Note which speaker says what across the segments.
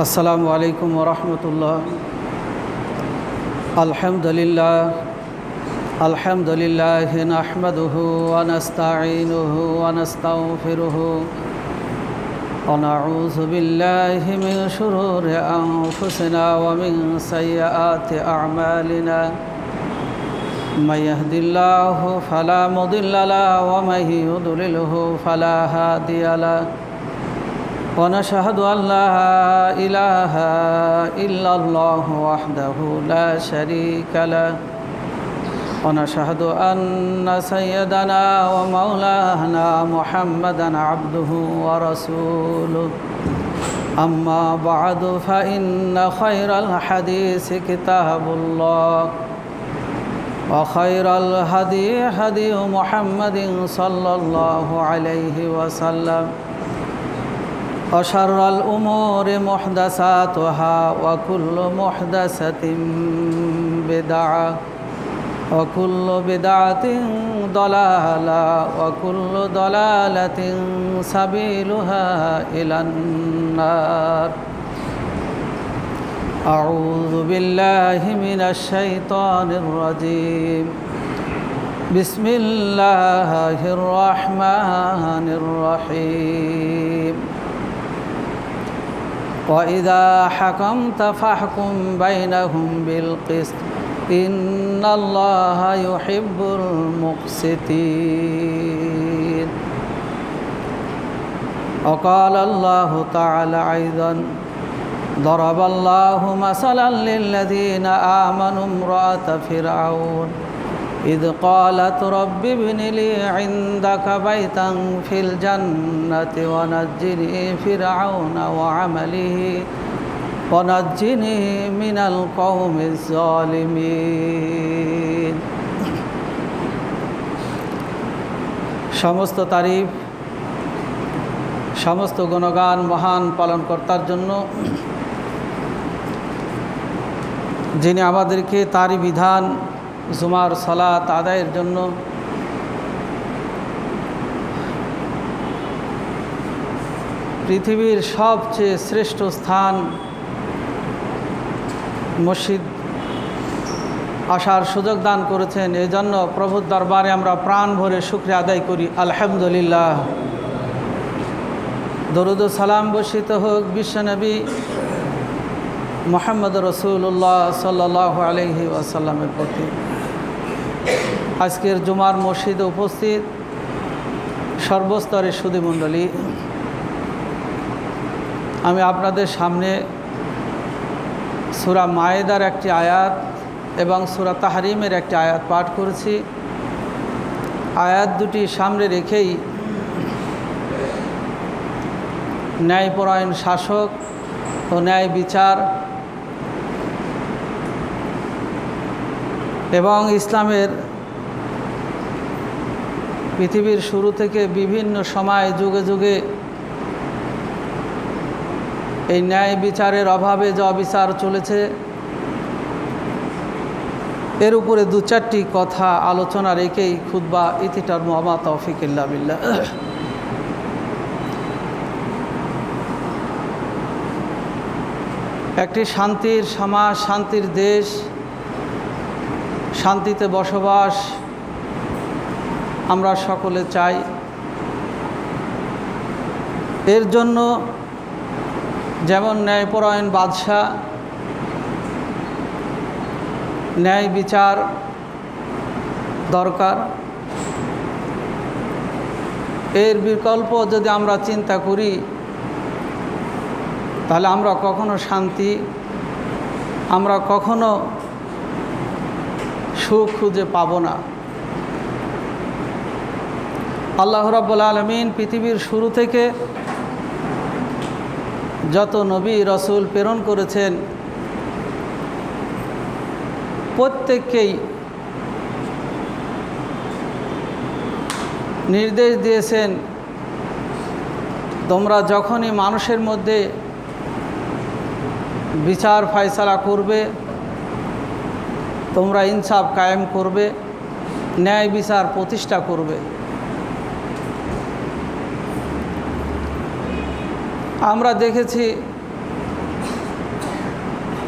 Speaker 1: আসসালামু আলাইকুম ওয়া রাহমাতুল্লাহ। আলহামদুলিল্লাহ নাহমাদুহু ওয়া নাস্তাঈনুহু ওয়া নাস্তাগফিরুহু ওয়া নাউযু বিল্লাহি মিন শুরুরি আনফুসিনা ওয়া মিন সাইয়্যাতি আ'মালিনা। মান ইয়াহদিল্লাহু ফালা মুদিল্লা লাহু ওয়া মান ইউদ্লিলহু ফালা হাদিয়া লাহু। ونشهد أن لا إله إلا الله وحده لا شريك له ونشهد أن سيدنا ومولانا محمدا عبده ورسوله. أما بعد فإن خير الحديث كتاب الله وخير الهدي هدي محمد صلى الله عليه وسلم وشر الأمور محدثاتها وكل محدثة بدعة وكل بدعة ضلالة وكل ضلالة سبيلها إلى النار. أعوذ بالله من الشيطان الرجيم. بسم الله الرحمن الرحيم. وإذا حكمت فاحكم بينهم بالقسط إن الله يحب المقسطين. وقال الله تعالى أيضا ضرب الله مثلا للذين آمنوا امرأة فرعون إذ قالت رب ابن لي عندك بيتا في الجنة ونجني فرعون وعمله ونجني من القوم الظالمين. সমস্ত তারিফ, সমস্ত গুণগান মহান পালনকর্তার জন্য, যিনি আমাদেরকে তারই বিধান জুমার সালাত আদায়ের জন্য পৃথিবীর সবচেয়ে শ্রেষ্ঠ স্থান মসজিদ আসার সুযোগ দান করেছেন। এই জন্য প্রভুর দরবারে আমরা প্রাণ ভরে শুকরিয়া আদায় করি, আলহামদুলিল্লাহ। দরুদ ও সালাম বর্ষিত হোক বিশ্বনবী মুহাম্মদ রাসূলুল্লাহ সাল্লাল্লাহু আলাইহি ওয়াসাল্লামের প্রতি। আজকের জুমার মসজিদে উপস্থিত সর্বস্তরের সুধীমণ্ডলী, আমি আপনাদের সামনে সূরা মায়েদার একটি আয়াত এবং সূরা তাহরিমের একটি আয়াত পাঠ করেছি। আয়াত দুটি সামনে রেখেই ন্যায়পরায়ণ শাসক ও ন্যায় বিচার এবং ইসলামের পৃথিবীর শুরু থেকে বিভিন্ন সময় যুগে যুগে এই ন্যায় বিচারের অভাবে যে অবিচার চলেছে, এর উপরে দু চারটি কথা আলোচনা রেখেই খুতবা ইতিটার মুহাম্মদ তৌফিক ইল্লা বিল্লাহ। একটি শান্তির সমাজ, শান্তির দেশ, শান্তিতে বসবাস আমরা সকলে চাই। এর জন্য যেমন ন্যায়পরায়ণ বাদশাহ, ন্যায় বিচার দরকার, এর বিকল্প যদি আমরা চিন্তা করি তাহলে আমরা কখনো শান্তি, আমরা কখনো সুখ খুঁজে পাব না। আল্লাহ রাব্বুল আলামিন পৃথিবীর শুরু থেকে যত নবী রসুল প্রেরণ করেছেন প্রত্যেককেই নির্দেশ দিয়েছেন, তোমরা যখনই মানুষের মধ্যে বিচার ফয়সালা করবে, তোমরা ইনসাফ কায়েম করবে, ন্যায় বিচার প্রতিষ্ঠা করবে। আমরা দেখেছি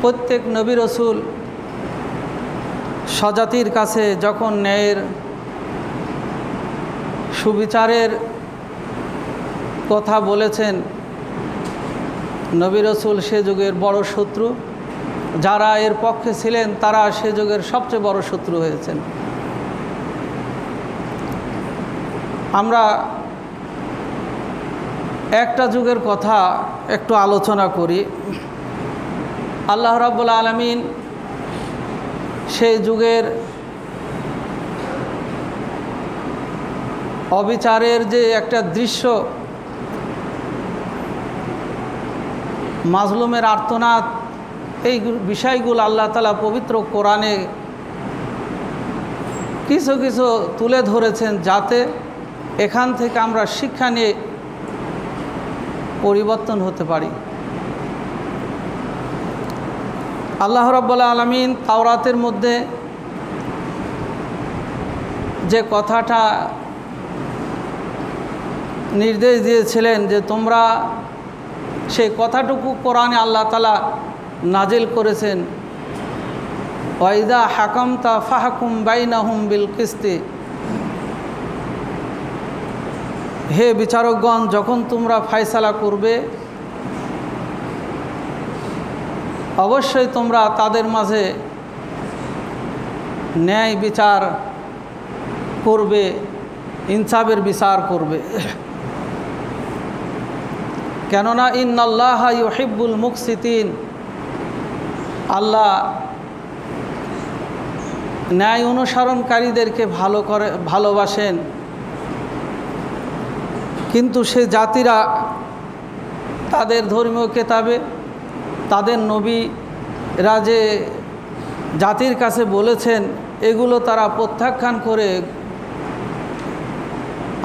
Speaker 1: প্রত্যেক নবী রসুল স্বজাতির কাছে যখন ন্যায়ের সুবিচারের কথা বলেছেন, নবী রসুল সে যুগের বড় শত্রু, যারা এর পক্ষে ছিলেন তারা সে যুগের সবচেয়ে বড় শত্রু হয়েছেন। আমরা একটা যুগের কথা একটু আলোচনা করি। আল্লাহ রাব্বুল আলামিন সেই যুগের অবিচারের যে একটা দৃশ্য, মাজলুমের আর্তনাদ, এই বিষয়গুলো আল্লাহ তাআলা পবিত্র কোরআনে কিছু কিছু তুলে ধরেছেন, যাতে এখান থেকে আমরা শিক্ষা নিয়ে পরিবর্তন হতে পারি। আল্লাহ রাব্বুল আলামিন তাওরাতের মধ্যে যে কথাটা নির্দেশ দিয়েছিলেন যে তোমরা, সেই কথাটুকু কোরআনে আল্লাহ তাআলা নাজিল করেছেন, ওয়াইদা হাকামতা ফাহকুম বাইনাহুম বিল কিসতি, হে বিচারকগণ যখন তোমরা ফয়সালা করবে অবশ্যই তোমরা তাদের মাঝে ন্যায় বিচার করবে, ইনসাফের বিচার করবে। কেননা ইন্নাল্লাহা ইউহিব্বুল মুকসিতিন, আল্লাহ ন্যায় অনুসরণকারীদেরকে ভালোবাসেন। কিন্তু সে জাতিরা তাদের ধর্মীয় কেতাবে তাদের নবীরা যে জাতির কাছে বলেছেন, এগুলো তারা প্রত্যাখ্যান করে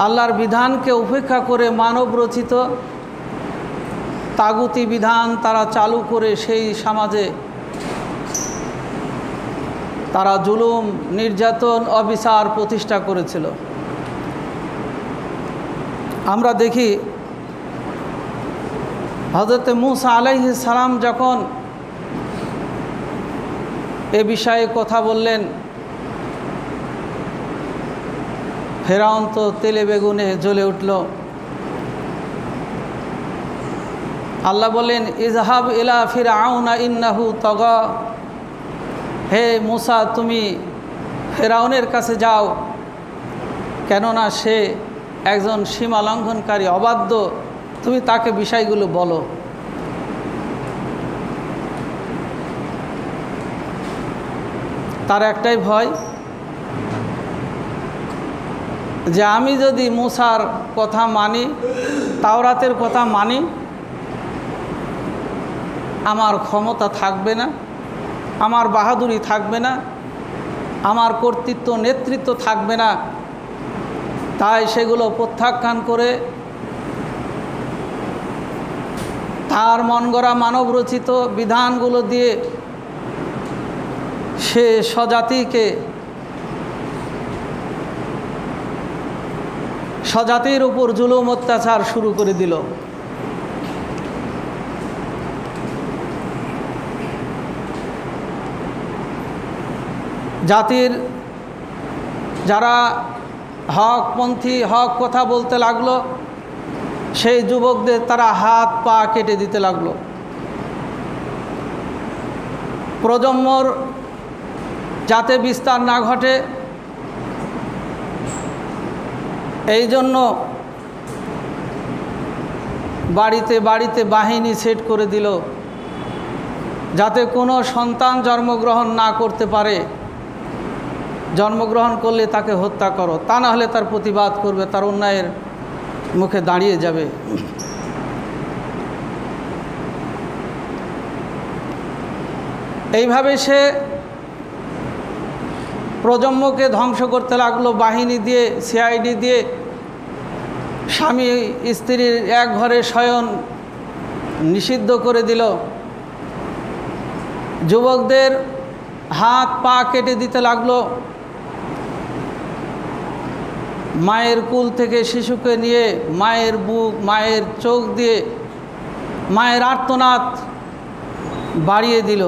Speaker 1: আল্লাহর বিধানকে উপেক্ষা করে মানব রচিত তাগুতি বিধান তারা চালু করে সেই সমাজে তারা জুলুম, নির্যাতন, অবিচার প্রতিষ্ঠা করেছিল। আমরা দেখি হযরত মূসা আলাইহিস সালাম যখন এ বিষয়ে কথা বললেন, ফেরাউন তো তেলে বেগুনে জ্বলে উঠল। আল্লাহ বলেন, ইযহাব ইলা ফিরআউনা ইন্নাহু তাগা, হে মূসা তুমি ফেরাউনের কাছে যাও, কেননা সে একজন সীমা লঙ্ঘনকারী, অবাধ্য, তুমি তাকে বিষয়গুলো বলো। তার একটাই ভয় যে আমি যদি মূসার কথা মানি, তাওরাতের কথা মানি, আমার ক্ষমতা থাকবে না, আমার বাহাদুরি থাকবে না, আমার কর্তৃত্ব নেতৃত্ব থাকবে না। তাই সেগুলো প্রত্যাখ্যান করে তার মন গড়া মানব রচিত বিধানগুলো দিয়ে সে স্বজাতির উপর জুলুম অত্যাচার শুরু করে দিল। জাতির যারা হকপন্থী, হক কথা বলতে লাগলো, সেই যুবকদের তারা হাত পা কেটে দিতে লাগলো। প্রজন্মর যাতে বিস্তার না ঘটে, এই জন্য বাড়িতে বাড়িতে বাহিনী সেট করে দিল, যাতে কোনো সন্তান জন্মগ্রহণ না করতে পারে। জন্মগ্রহণ করলে তাকে হত্যা করো, তা না হলে তার প্রতিবাদ করবে, তার অন্যায়ের মুখে দাঁড়িয়ে যাবে। এইভাবে সে প্রজন্মকে ধ্বংস করতে লাগলো। বাহিনী দিয়ে, সিআইডি দিয়ে স্বামী স্ত্রীর এক ঘরে শয়ন নিষিদ্ধ করে দিল। যুবকদের হাত পা কেটে দিতে লাগলো। মায়ের কুল থেকে শিশুকে নিয়ে মায়ের বুক, মায়ের চোখ দিয়ে মায়ের আর্তনাদ বাড়িয়ে দিল।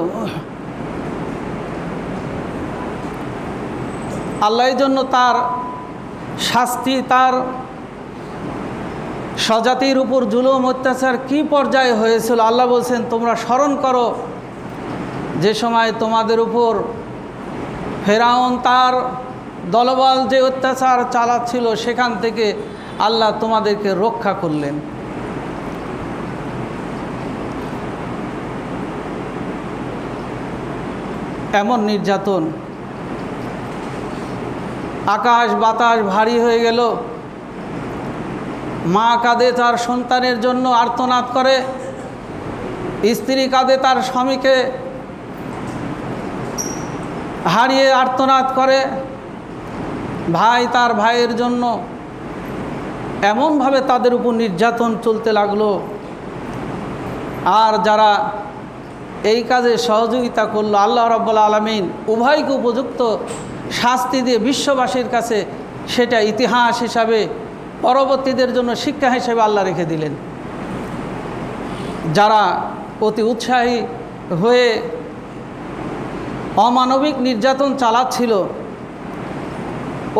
Speaker 1: আল্লাহ এই জন্য তার শাস্তি, তার স্বজাতির উপর জুলুম অত্যাচার কি পর্যায়ে হয়েছিল আল্লাহ বলছেন, তোমরা স্মরণ করো যে সময় তোমাদের উপর ফেরাউন তার দলবল যে অত্যাচার চালাচ্ছিল, সেখান থেকে আল্লাহ তোমাদেরকে রক্ষা করলেন। এমন নির্যাতন, আকাশ বাতাস ভারী হয়ে গেল। মা কাঁদে তার সন্তানের জন্য আর্তনাদ করে, স্ত্রী কাঁদে তার স্বামীকে হারিয়ে আর্তনাদ করে, ভাই তার ভাইয়ের জন্য। এমনভাবে তাদের উপর নির্যাতন চলতে লাগলো। আর যারা এই কাজে সহযোগিতা করলো, আল্লাহ রাব্বুল আলামিন উভয়কে উপযুক্ত শাস্তি দিয়ে বিশ্ববাসীর কাছে সেটা ইতিহাস হিসাবে, পরবর্তীদের জন্য শিক্ষা হিসেবে আল্লাহ রেখে দিলেন। যারা অতি উৎসাহী হয়ে অমানবিক নির্যাতন চালাচ্ছিল,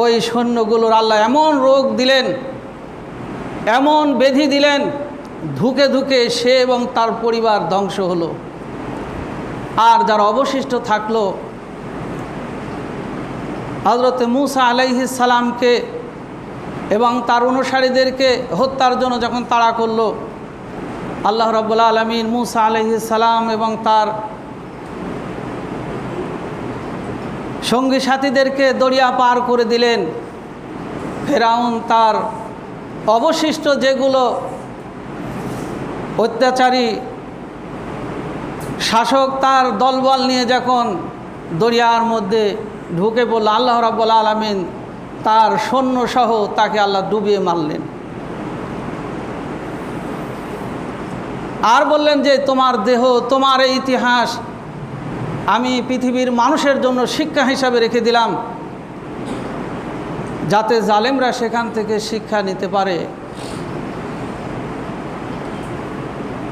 Speaker 1: ওই সৈন্যগুলোর আল্লাহ এমন রোগ দিলেন, এমন ব্যাধি দিলেন, ধুকে ধুকে সে এবং তার পরিবার ধ্বংস হলো। আর যারা অবশিষ্ট থাকলো, হযরত মূসা আলাইহিস সালামকে এবং তার অনুসারীদেরকে হত্যার জন্য যখন তাড়া করলো, আল্লাহ রাব্বুল আলামিন মূসা আলাইহিস সালাম এবং তার সঙ্গী সাথীদেরকে দরিয়া পার করে দিলেন। ফেরাউন তার অবশিষ্ট যেগুলো অত্যাচারী শাসক, তার দলবল নিয়ে যখন দরিয়ার মধ্যে ঢুকে পড়ল, আল্লাহ রাব্বুল আলামিন তার সৈন্যসহ তাকে আল্লাহ ডুবিয়ে মারলেন। আর বললেন যে তোমার দেহ, তোমার এই ইতিহাস আমি পৃথিবীর মানুষের জন্য শিক্ষা হিসাবে রেখে দিলাম, যাতে জালেমরা সেখান থেকে শিক্ষা নিতে পারে।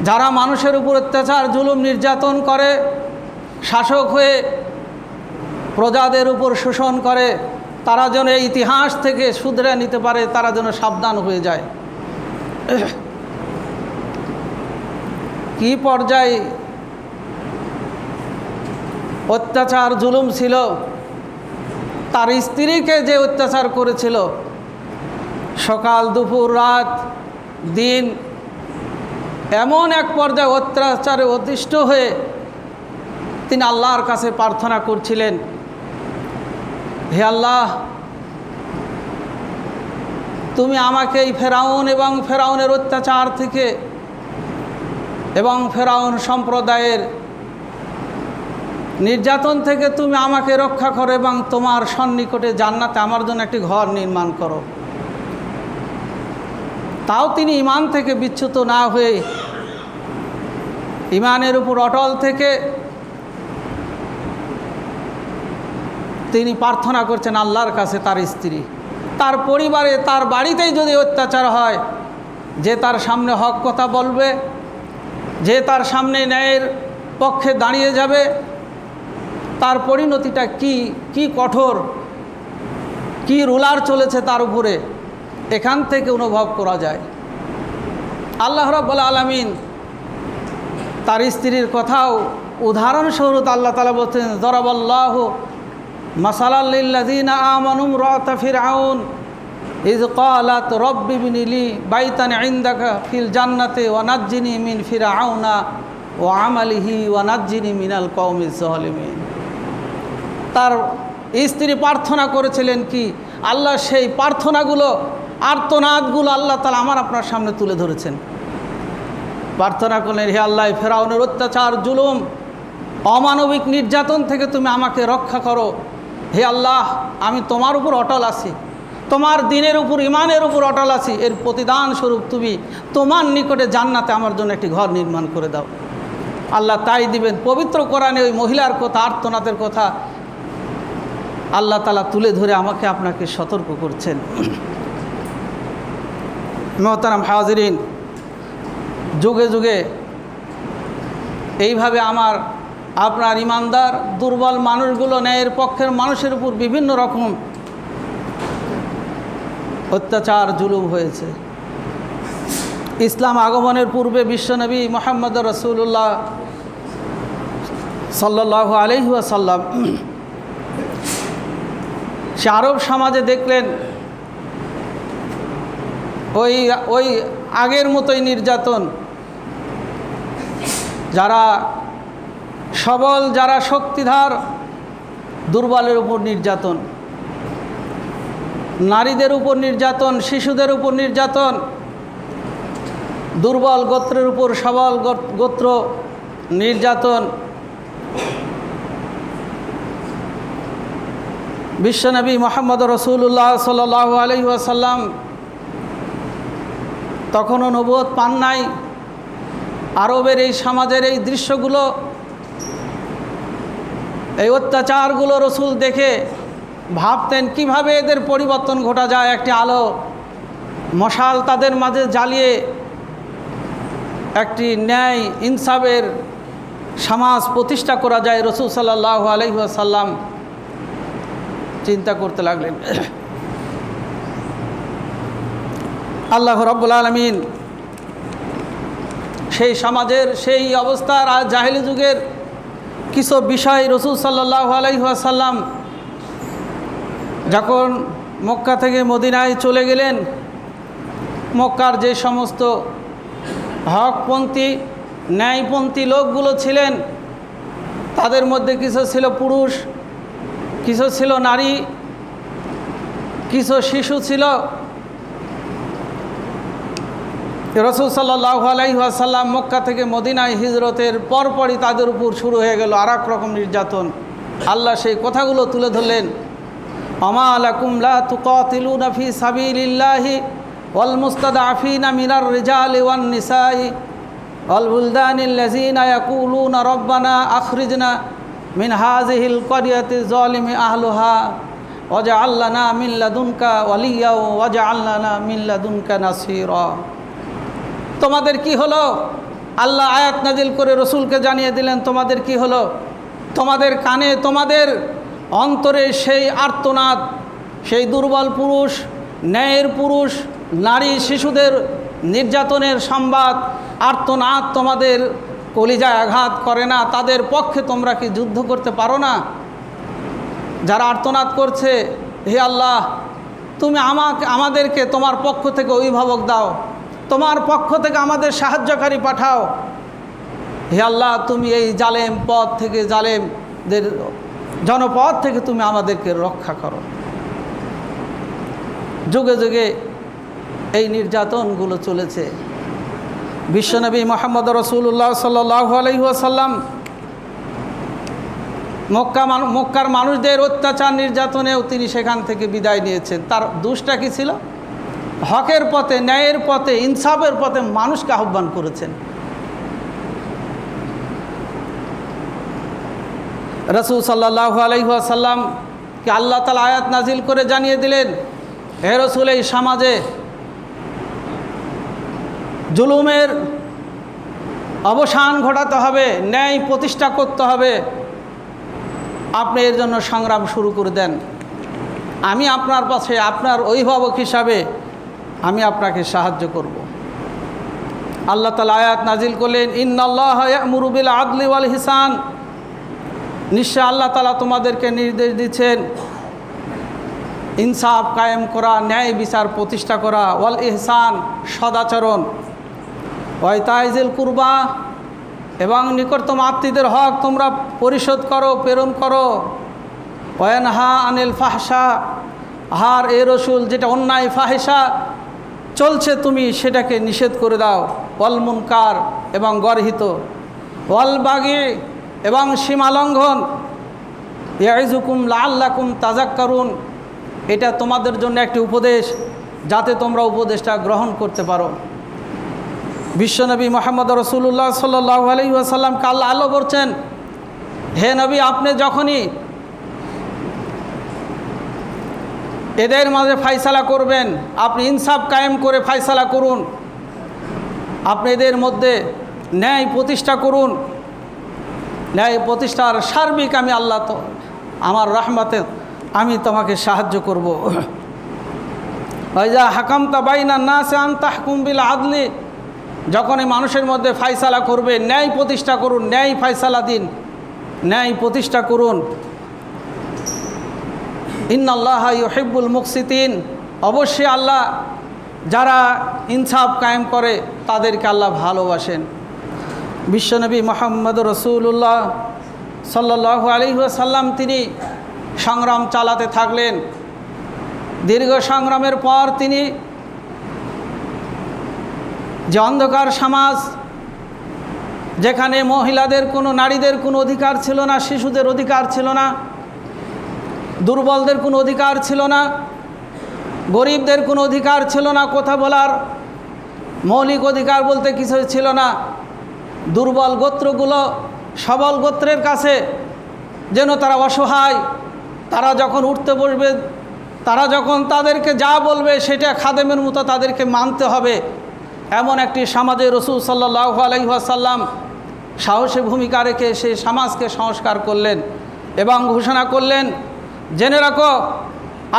Speaker 1: যারা মানুষের উপর অত্যাচার জুলুম নির্যাতন করে, শাসক হয়ে প্রজাদের উপর শোষণ করে, তারা যেন এই ইতিহাস থেকে শুধরে নিতে পারে, তারা যেন সাবধান হয়ে যায়। কি পর্যায়ে অত্যাচার জুলুম ছিল! তার স্ত্রীকে যে অত্যাচার করেছিল, সকাল দুপুর রাত দিন, এমন এক পর্যায়ে অত্যাচারে অতিষ্ঠ হয়ে তিনি আল্লাহর কাছে প্রার্থনা করছিলেন, হে আল্লাহ, তুমি আমাকে এই ফেরাউন এবং ফেরাউনের অত্যাচার থেকে এবং ফেরাউন সম্প্রদায়ের নির্যাতন থেকে তুমি আমাকে রক্ষা করো এবং তোমার সন্নিকটে জান্নাতে আমার জন্য একটি ঘর নির্মাণ করো। তাও তিনি ঈমান থেকে বিচ্যুত না হয়ে, ঈমানের উপর অটল থেকে তিনি প্রার্থনা করছেন আল্লাহর কাছে। তার স্ত্রী, তার পরিবারে, তার বাড়িতেই যদি অত্যাচার হয়, যে তার সামনে হক কথা বলবে, যে তার সামনে ন্যায়ের পক্ষে দাঁড়িয়ে যাবে, তার পরিণতিটা কি কঠোর, কি রুলার চলেছে তার উপরে, এখান থেকে অনুভব করা যায়। আল্লাহ রাব্বুল আলামিন তার স্ত্রীর কথাও উদাহরণস্বরূপ আল্লাহ তাআলা বলছেন, দরাবাল্লাহু মাসালাল লিল্লাযিনা আমানু ইমরাতা ফিরআউন ইয ক্বালাত রব্বি ইবনি লি বাইতান ইনদাকা ফিল জান্নাতি ওয়া নাজ্জিনি মিন ফিরআউনা ওয়া আমালিহি ওয়া নাজ্জিনি মিনাল কওমিজ জালিমিন। তার স্ত্রী প্রার্থনা করেছিলেন কি, আল্লাহ সেই প্রার্থনাগুলো, আর্তনাদগুলো আল্লাহ তাআলা আমার আপনার সামনে তুলে ধরেছেন। প্রার্থনা করলেন, হে আল্লাহ, ফেরাউনের অত্যাচার জুলুম অমানবিক নির্যাতন থেকে তুমি আমাকে রক্ষা করো। হে আল্লাহ, আমি তোমার উপর অটল আছি, তোমার দ্বীনের উপর, ঈমানের উপর অটল আছি। এর প্রতিদান স্বরূপ তুমি তোমার নিকটে জান্নাতে আমার জন্য একটি ঘর নির্মাণ করে দাও। আল্লাহ তাই দিবেন। পবিত্র কোরআনে ওই মহিলার কথা, আর্তনাদের কথা আল্লাহ তাআলা তুলে ধরে আমাকে আপনাকে সতর্ক করছেন। মুহতারাম হাজিরিন, যুগে যুগে এইভাবে আপনার ইমানদার দুর্বল মানুষগুলো ন্যায়ের পক্ষের মানুষের উপর বিভিন্ন রকম অত্যাচার জুলুম হয়েছে। ইসলাম আগমনের পূর্বে বিশ্বনবী মুহাম্মদ রাসূলুল্লাহ সাল্লাল্লাহু আলাইহি ওয়াসাল্লাম সে আরব সমাজে দেখলেন ওই আগের মতোই নির্যাতন, যারা সবল, যারা শক্তিধর, দুর্বলের উপর নির্যাতন, নারীদের উপর নির্যাতন, শিশুদের উপর নির্যাতন, দুর্বল গোত্রের উপর সবল গোত্র নির্যাতন। বিশ্বনবী মুহাম্মদ রাসূলুল্লাহ সাল্লাল্লাহু আলাইহি ওয়াসাল্লাম তখনও নবুয়ত পান নাই। আরবের এই সমাজের এই দৃশ্যগুলো, এই অত্যাচারগুলো রসুল দেখে ভাবতেন কিভাবে এদের পরিবর্তন ঘটা যায়, একটি আলো মশাল তাদের মাঝে জ্বালিয়ে একটি ন্যায় ইনসাফের সমাজ প্রতিষ্ঠা করা যায়। রসুল সাল্লাল্লাহু আলাইহি ওয়াসাল্লাম চিন্তা করতে লাগলেন। আল্লাহ রাব্বুল আলামিন সেই সমাজের সেই অবস্থার আর জাহেলি যুগের কিছু বিষয় রসুল সাল্লাল্লাহু আলাইহি ওয়াসাল্লাম যখন মক্কা থেকে মদিনায় চলে গেলেন, মক্কার যে সমস্ত হকপন্থী ন্যায়পন্থী লোকগুলো ছিলেন, তাদের মধ্যে কিছু ছিল পুরুষ, কিছু ছিল নারী, কিছু শিশু ছিল। রাসূল সাল্লাল্লাহু আলাইহি ওয়াসাল্লাম মক্কা থেকে মদিনায় হিজরতের পরপরই তাদের উপর শুরু হয়ে গেল আর এক রকম নির্যাতন। আল্লাহ সেই কথাগুলো তুলে ধরলেন, আমা লাকুম লা তুকাতিলুনা ফি সাবিলিল্লাহি ওয়াল মুস্তাদআফিনা মিনার রিজালি ওয়ান নিসাই ওয়াল বুলদানিল্লাযিনা ইয়াকুলুনা রব্বানা আখরিজনা মিন হাযিহিল ক্বরিয়াতি যালিমি আহলুহা ওয়াজআল লানা মিন লাদুনকা ওয়ালিয়্যা ওয়াজআল লানা মিন লাদুনকা নাসীরা। তোমাদের কি হলো? আল্লাহ আয়াত নাজিল করে রসুলকে জানিয়ে দিলেন, তোমাদের কি হলো? তোমাদের কানে, তোমাদের অন্তরে সেই আর্তনাদ, সেই দুর্বল পুরুষ, ন্যায়ের পুরুষ, নারী, শিশুদের নির্যাতনের সংবাদ, আর্তনাদ তোমাদের কলিজায় আঘাত করে না? তাদের পক্ষে তোমরা কি যুদ্ধ করতে পারো না? যারা আর্তনাদ করছে, হে আল্লাহ, তুমি আমাদেরকে তোমার পক্ষ থেকে অভিভাবক দাও, তোমার পক্ষ থেকে আমাদের সাহায্যকারী পাঠাও। হে আল্লাহ, তুমি এই জালেম পথ থেকে, জালেমদের জনপদ থেকে তুমি আমাদেরকে রক্ষা করো। যুগে যুগে এই নির্যাতনগুলো চলেছে। বিশ্বনবী মুহাম্মদ রাসূলুল্লাহ সাল্লাল্লাহু আলাইহি ওয়াসাল্লাম মক্কার মানুষদের অত্যাচার নির্যাতনেও তিনি সেখান থেকে বিদায় নিয়েছেন। তার দোষটা কি ছিল? হকের পথে, ন্যায়ের পথে, ইনসাফের পথে মানুষকে আহ্বান করেছেন। রাসূল সাল্লাল্লাহু আলাইহি ওয়াসাল্লামকে আল্লাহ তাআলা আয়াত নাজিল করে জানিয়ে দিলেন, হে রাসূল, এই সমাজে জুলুমের অবসান ঘটাতে হবে, ন্যায় প্রতিষ্ঠা করতে হবে। আপনি এর জন্য সংগ্রাম শুরু করে দেন। আমি আপনার পাশে, আপনার অভিভাবক হিসাবে আমি আপনাকে সাহায্য করব। আল্লাহ তাআলা আয়াত নাজিল করলেন, ইন্নাল্লাহা ইয়া'মুরু বিল আদলি ওয়াল ইহসান। নিশ্চয় আল্লাহ তাআলা তোমাদেরকে নির্দেশ দিচ্ছেন ইনসাফ কায়েম করা, ন্যায় বিচার প্রতিষ্ঠা করা, ওয়াল ইহসান, সদাচরণ, ওয়া ইতাইজিল কুরবা, এবং নিকটতম আত্মীয়দের হক তোমরা পরিশোধ করো, প্রেরণ করো। ওয়া ইয়ানহা আনিল ফাহশা, আর এ রাসূল যেটা অন্যায় ফাহিশা চলছে তুমি সেটাকে নিষেধ করে দাও। ওয়াল মুনকার, এবং গর্হিত, ওয়াল বাগি, এবং সীমালঙ্ঘন, ইয়াইজুকুম লাআল্লাকুম তাযাক্কারুন, এটা তোমাদের জন্য একটি উপদেশ যাতে তোমরা উপদেশটা গ্রহণ করতে পারো। বিশ্বনবী মুহাম্মদ রাসূলুল্লাহ সাল্লাল্লাহু আলাইহি ওয়াসাল্লামকে আল্লাহ বলছেন, হে নবী, আপনি যখনই এদের মাঝে ফায়সালা করবেন, আপনি ইনসাফ কায়েম করে ফায়সালা করুন, আপনি এদের মধ্যে ন্যায় প্রতিষ্ঠা করুন। ন্যায় প্রতিষ্ঠার সার্বিক আমি আল্লাহ তো আমার রহমতে আমি তোমাকে সাহায্য করব। ওয়াইজা হাকামতা বাইনান নাসি আন তাহকুম বিল আদলি, যখনই মানুষের মধ্যে ফায়সালা করবে ন্যায় প্রতিষ্ঠা করুন, ন্যায় ফায়সালা দিন, ন্যায় প্রতিষ্ঠা করুন। ইন্নাল্লাহা ইউহিব্বুল মুকসিতিন, অবশ্যই আল্লাহ যারা ইনসাফ কায়েম করে তাদেরকে আল্লাহ ভালোবাসেন। বিশ্বনবী মুহাম্মদ রাসূলুল্লাহ সাল্লাল্লাহু আলাইহি ওয়াসাল্লাম তিনি সংগ্রাম চালাতে থাকলেন। দীর্ঘ সংগ্রামের পর তিনি যে অন্ধকার সমাজ, যেখানে মহিলাদের কোনো, নারীদের কোনো অধিকার ছিল না, শিশুদের অধিকার ছিল না, দুর্বলদের কোনো অধিকার ছিল না, গরিবদের কোনো অধিকার ছিল না, কথা বলার মৌলিক অধিকার বলতে কিছু ছিল না। দুর্বল গোত্রগুলো সবল গোত্রের কাছে যেন তারা অসহায়, তারা যখন উঠতে বসবে, তারা যখন তাদেরকে যা বলবে সেটা খাদেমের মতো তাদেরকে মানতে হবে, এমন একটি সমাজে রাসূল সাল্লাল্লাহু আলাইহি ওয়াসাল্লাম সাহসী ভূমিকা রেখে সেই সমাজকে সংস্কার করলেন এবং ঘোষণা করলেন, জেনে রাখো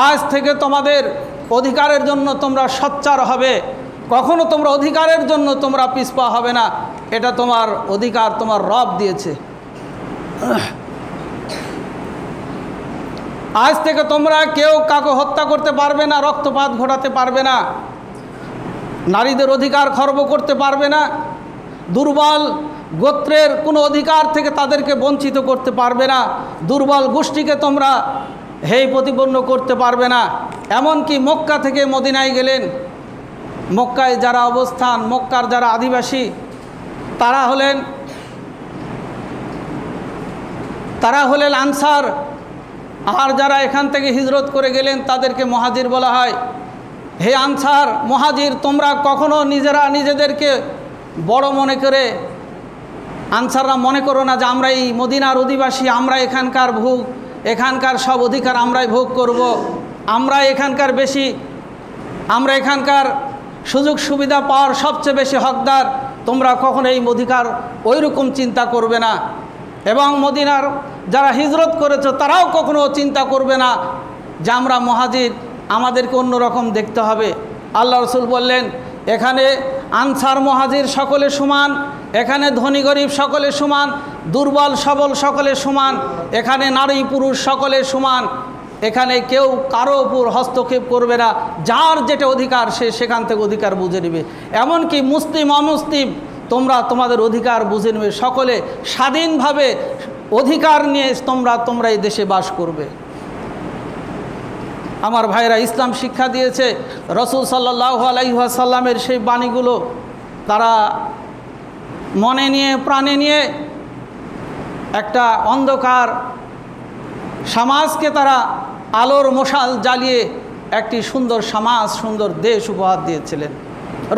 Speaker 1: আজ থেকে তোমাদের অধিকারের জন্য তোমরা সোচ্চার হবে, কখনো তোমরা অধিকারের জন্য তোমরা পিছপা হবে না, এটা তোমার অধিকার তোমার রব দিয়েছে। আজ থেকে তোমরা কেউ কাউকে হত্যা করতে পারবে না, রক্তপাত ঘটাতে পারবে না, নারীদের অধিকার খর্ব করতে পারবে না, দুর্বল গোত্রের কোনো অধিকার থেকে তাদেরকে বঞ্চিত করতে পারবে না, দুর্বল গোষ্ঠীকে তোমরা হেয় প্রতিপন্ন করতে পারবে না। এমনকি মক্কা থেকে মদিনায় গেলেন, মক্কায় যারা অবস্থান, মক্কার যারা আদিবাসী তারা হলেন আনসার, আর যারা এখান থেকে হিজরত করে গেলেন তাদেরকে মুহাজির বলা হয়। হে আনসার মুহাজির, তোমরা কখনো নিজেদেরকে বড় মনে করে, আনসাররা মনে করো না যে আমরা এই মদিনার অধিবাসী, আমরা এখানকার সব অধিকার আমরাই ভোগ করব, আমরা এখানকার বেশি, আমরা এখানকার সুযোগ সুবিধা পাওয়ার সবচেয়ে বেশি হকদার, তোমরা কখনো এই অধিকার ওই রকম চিন্তা করবে না। এবং মদিনার যারা হিজরত করেছে তারাও কখনো চিন্তা করবে না যে আমরা মুহাজির, আমাদেরকে অন্যরকম দেখতে হবে। আল্লাহ রসুল বললেন, এখানে আনসার মুহাজির সকলে সমান, এখানে ধনী গরিব সকলে সমান, দুর্বল সবল সকলে সমান, এখানে নারী পুরুষ সকলে সমান, এখানে কেউ কারো উপর হস্তক্ষেপ করবে না, যার যেটা অধিকার সে সেখান থেকে অধিকার বুঝে নেবে। এমনকি মুসলিম অমুসলিম তোমরা তোমাদের অধিকার বুঝে নেবে, সকলে স্বাধীনভাবে অধিকার নিয়ে তোমরা এই দেশে বাস করবে। আমার ভাইরা, ইসলাম শিক্ষা দিয়েছে রাসূল সাল্লাল্লাহু আলাইহি ওয়াসাল্লামের সেই বাণীগুলো তারা মনে নিয়ে প্রাণে নিয়ে একটা অন্ধকার সমাজকে তারা আলোর মশাল জ্বালিয়ে একটি সুন্দর সমাজ, সুন্দর দেশ উপহার দিয়েছিলেন।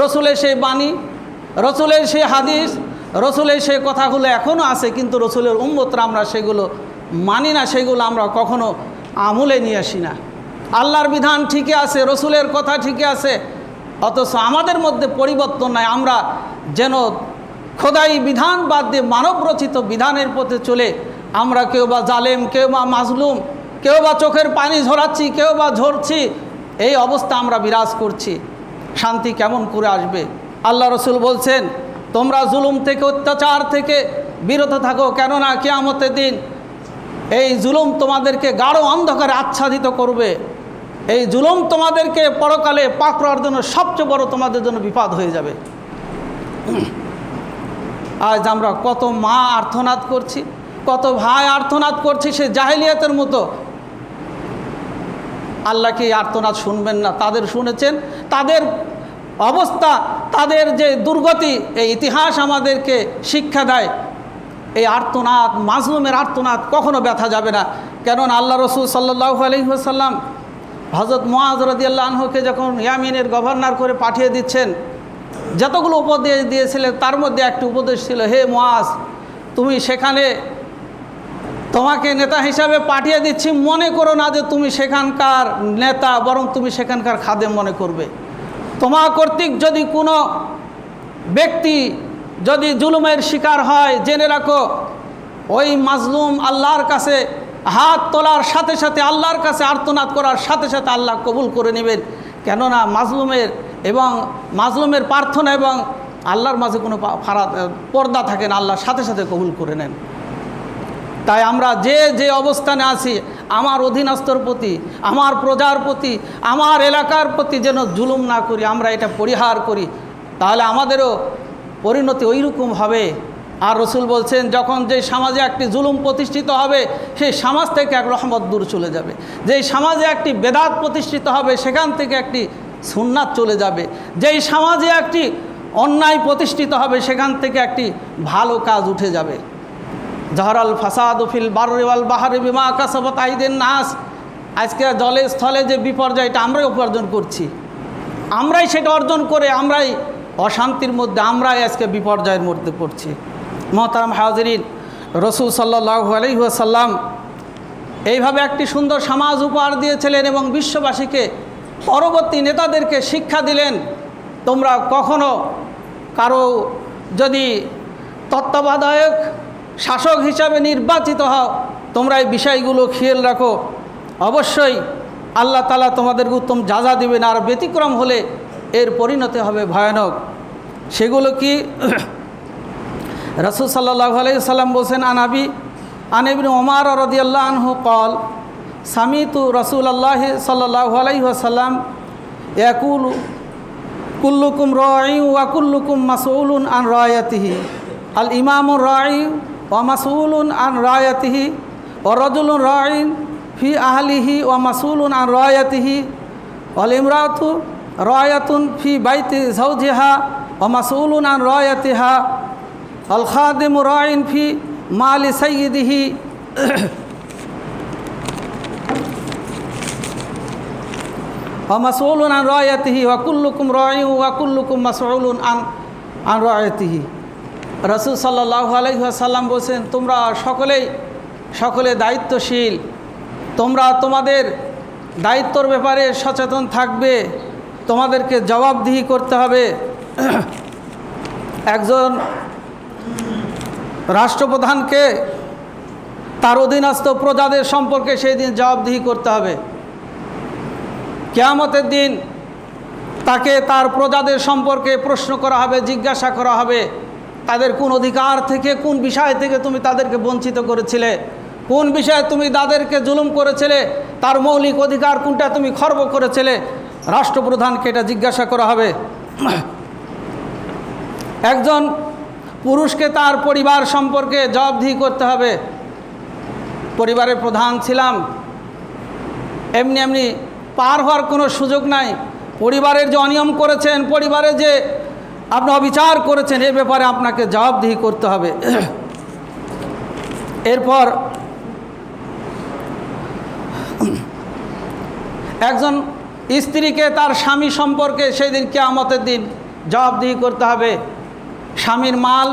Speaker 1: রসুলের সেই বাণী, রসুলের সেই হাদিস, রসুলের সেই কথাগুলো এখনও আছে, কিন্তু রসুলের উম্মতরা আমরা সেগুলো মানি না, সেগুলো আমরা কখনো আমলে নিয়ে আসি না। আল্লাহর বিধান ঠিকই আছে, রসুলের কথা ঠিকই আছে, অথচ আমাদের মধ্যে পরিবর্তন নাই। আমরা যেন খোদাই বিধান বাদ দিয়ে মানব রচিত বিধানের পথে চলে আমরা কেউ বা জালেম, কেউ বা মাজলুম, কেউ বা চোখের পানি ঝরাচ্ছি, কেউ বা ঝরছি, এই অবস্থা আমরা বিরাজ করছি। শান্তি কেমন করে আসবে? আল্লাহ রসুল বলছেন, তোমরা জুলুম থেকে, অত্যাচার থেকে বিরত থাকো, কেননা কিয়ামতের দিন এই জুলুম তোমাদেরকে গাঢ় অন্ধকারে আচ্ছাদিত করবে। এই জুলুম তোমাদেরকে পরকালে পাকড়ার জন্য সবচেয়ে বড় তোমাদের জন্য বিপদ হয়ে যাবে। আজ আমরা কত মা আর্তনাদ করছি, কত ভাই আর্তনাদ করছি সে জাহেলিয়াতের মতো। আল্লাহ কি আর্তনাদ শুনবেন না? তাদের শুনেছেন, তাদের অবস্থা, তাদের যে দুর্গতি, এই ইতিহাস আমাদেরকে শিক্ষা দেয়। এই আর্তনাদ, মাজলুমের আর্তনাদ কখনো ব্যথা যাবে না। কেননা আল্লাহ রসুল সাল্লাল্লাহু আলাইহি ওয়াসাল্লাম হযরত মুআয রাদিয়াল্লাহু আনহুকে যখন ইয়ামিনের গভর্নর করে পাঠিয়ে দিচ্ছেন, যতগুলো উপদেশ দিয়েছিলেন তার মধ্যে একটি উপদেশ ছিল, হে মুআয, তুমি সেখানে, তোমাকে নেতা হিসাবে পাঠিয়ে দিচ্ছি, মনে করো না যে তুমি সেখানকার নেতা, বরং তুমি সেখানকার খাদেম মনে করবে। তোমার কর্তৃক যদি কোনো ব্যক্তি যদি জুলুমের শিকার হয়, জেনে রাখো ওই মাজলুম আল্লাহর কাছে হাত তোলার সাথে সাথে, আল্লাহর কাছে আর্তনাদ করার সাথে সাথে আল্লাহ কবুল করে নেবেন। কেননা মাজলুমের প্রার্থনা এবং আল্লাহর মাঝে কোনো পর্দা থাকে না, আল্লাহর সাথে সাথে কবুল করে নেন। তাই আমরা যে অবস্থানে আছি, আমার অধীনস্থর প্রতি, আমার প্রজার প্রতি, আমার এলাকার প্রতি যেন জুলুম না করি, আমরা এটা পরিহার করি, তাহলে আমাদেরও পরিণতি ওই রকম হবে। আর রসুল বলছেন, যখন যে সমাজে একটি জুলুম প্রতিষ্ঠিত হবে, সেই সমাজ থেকে এক রহমত দূর চলে যাবে। যেই সমাজে একটি বেদাত প্রতিষ্ঠিত হবে, সেখান থেকে একটি সুন্নাত চলে যাবে। যেই সমাজে একটি অন্যায় প্রতিষ্ঠিত হবে, সেখান থেকে একটি ভালো কাজ উঠে যাবে। জহরাল ফাসাদু ফিল বাররি ওয়াল বাহরি বিমা কাসাবাত আইদিন নাস। আজকে জলে স্থলে যে বিপর্যয়, এটা আমরাই উপার্জন করছি, আমরাই সেটা অর্জন করে আমরাই অশান্তির মধ্যে, আমরাই আজকে বিপর্যয়ের মধ্যে পড়ছি। মোহতারাম হাজিরিন, রসুল সাল্লাল্লাহু আলাইহি ওয়াসাল্লাম এইভাবে একটি সুন্দর সমাজ উপহার দিয়েছিলেন এবং বিশ্ববাসীকে, পরবর্তী নেতাদেরকে শিক্ষা দিলেন, তোমরা কখনো কারো যদি তত্ত্বাবধায়ক শাসক হিসাবে নির্বাচিত হও, তোমরা এই বিষয়গুলো খেয়াল রাখো, অবশ্যই আল্লাহ তাআলা তোমাদেরকে উত্তম যাজা দিবেন। আর ব্যতিক্রম হলে এর পরিণতি হবে ভয়ানক। সেগুলো কি? রাসূল সাল্লাল্লাহু আলাইহি ওয়াসাল্লাম বলেন, আন ইবনে ওমর রাদিয়াল্লাহু আনহু قال সামিতু রাসূলুল্লাহ সাল্লাল্লাহু আলাইহি ওয়াসাল্লাম ইয়াকুলু কুল্লুকুম রাঈ ওয়া কুল্লুকুম মাসউলুন আন রায়াতিহি, আল ইমামু রাঈ ওয়া মাসউলুন আন রায়াতিহি, ওয়া রাজুলুন রাঈন ফি আহলিহি ওয়া মাসউলুন আন রায়াতিহি, ওয়াল ইমরাতু রায়াতুন ফি বাইতি যাওজিহা ওয়া মাসউলুন আন রায়াতিহা, আল খাদিমু রাঈন ফি মালি সাইয়্যিদিহি ওয়া মাসউলুন আন রায়াতিহি ওয়া কুল্লুকুম রাঈন ওয়া কুল্লুকুম মাসউলুন আন রায়াতিহি। রাসূল সাল্লাল্লাহু আলাইহি ওয়াসাল্লাম বলেছেন, তোমরা সকলে দায়িত্বশীল, তোমরা তোমাদের দায়িত্বর ব্যাপারে সচেতন থাকবে, তোমাদেরকে জবাবদিহি করতে হবে। একজন রাষ্ট্রপ্রধানকে তার অধীনস্থ প্রজাদের সম্পর্কে সেই দিন জবাবদিহি করতে হবে। কিয়ামতের দিন তাকে তার প্রজাদের সম্পর্কে প্রশ্ন করা হবে, জিজ্ঞাসা করা হবে, তাদের কোন অধিকার থেকে, কোন বিষয় থেকে তুমি তাদেরকে বঞ্চিত করেছিলে, কোন বিষয়ে তুমি তাদেরকে জুলুম করেছিলে, তার মৌলিক অধিকার কোনটা তুমি খর্ব করেছিলে, রাষ্ট্রপ্রধানকে এটা জিজ্ঞাসা করা হবে। একজন পুরুষকে তার পরিবার সম্পর্কে জবাবদিহি করতে হবে। পরিবারের প্রধান ছিলাম, এমনি পার হওয়ার কোনো সুযোগ নাই। পরিবারের যে অনিয়ম করেছেন, পরিবারে যে আপনি অবিচার করেছেন, এ ব্যাপারে আপনাকে জবাবদিহি করতে হবে। এরপর একজন স্ত্রীকে তার স্বামী সম্পর্কে সেই দিন কিয়ামতের দিন জবাবদিহি করতে হবে। স্বামীর মাল,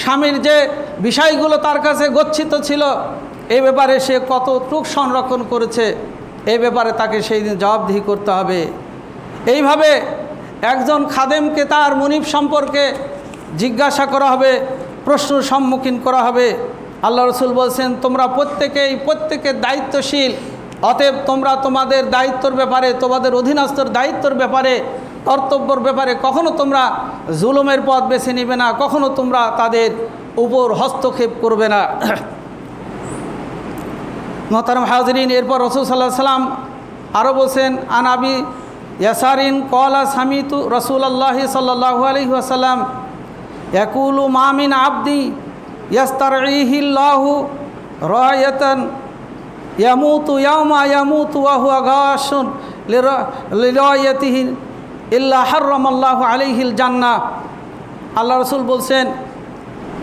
Speaker 1: স্বামীর যে বিষয়গুলো তার কাছে গচ্ছিত ছিল, এই ব্যাপারে সে কতটুক সংরক্ষণ করেছে, এই ব্যাপারে তাকে সেই দিন জবাবদিহি করতে হবে। এইভাবে একজন খাদেমকে তার মুনিব সম্পর্কে জিজ্ঞাসা করা হবে, প্রশ্নের সম্মুখীন করা হবে। আল্লাহ রসুল বলছেন, তোমরা প্রত্যেকে দায়িত্বশীল, অতএব তোমরা তোমাদের দায়িত্বর ব্যাপারে, তোমাদের অধীনস্থর দায়িত্বর ব্যাপারে, কর্তব্যর ব্যাপারে কখনো তোমরা জুলুমের পথ বেছে নিবে না, কখনো তোমরা তাদের উপর হস্তক্ষেপ করবে না। মোহতারাম হাজিরিন, এরপর রাসূল সাল্লাল্লাহু আলাইহি ওয়াসাল্লাম আরও বলছেন, আন আবি ইয়াসারিন ক্বালা সামিতু রাসূলুল্লাহি সাল্লাল্লাহু আলাইহি ওয়াসাল্লাম ইয়াকুলু মা মিন আবদি ইয়াস্তারঈহিল্লাহু রায়াতান ইয়ামুতু ইয়াওমা ইয়ামুতু ওয়া হুয়া গাশুন লিরায়াতিহি ইল্লা হারামাল্লাহু আলাইহিল জান্নাহ। আল্লাহ রসুল বলছেন,